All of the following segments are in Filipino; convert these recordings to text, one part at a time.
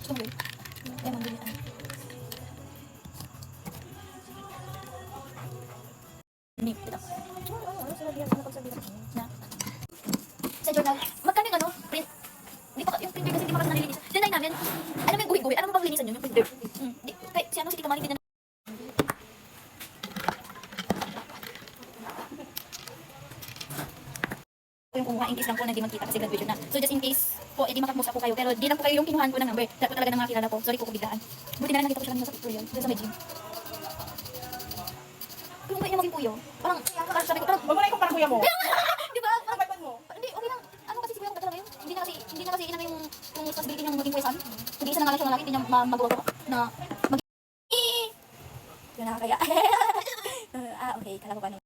Gusto mo yun? Kaya manggili ano. Name, dito. Na. Sa journal, magkano yung ano? Print? Hindi pa, yung printer kasi hindi pa kasi nalilinis. Tinay namin, ano yung guhi-guhi? Ano mo bang linisan yun? Yung printer? Di, kaya si ano, si Tito Manny, din na. Yung kumuha in case lang po na di magkita kasi graduation na. So just in case po, edi makamusta po kayo. Pero di lang po kayo yung kinuhaan ko ng number. Dahil po talaga ng mga kilala ko. Sorry po kung biglaan. Buti na lang nakita ko siya kanina sa picture yun. Doon sa may gym. Pero okay na maging kuyo. Parang sabi ko, parang, Wag mo na ikumpara kuya mo. di ba? Ang bad mo. Hindi, okay lang. Ano kasi si kuya ko talaga yun. Hindi na kasi inano yung responsibility niyang maging kuya sa amin. Nag-iisa na nga lang siya lalaki, hindi niya magawa na mag... Yun na kaya. Okay. Kala ko paano.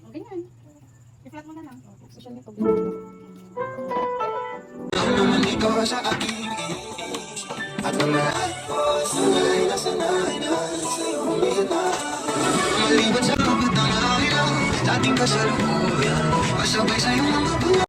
Okay yan. I-flat mo na lang. Social media. naman ikaw sa aking at mga sanay na sa'yo humina maliban sa lahat ng araw sa ating kasalukuyan masabay sa'yo mga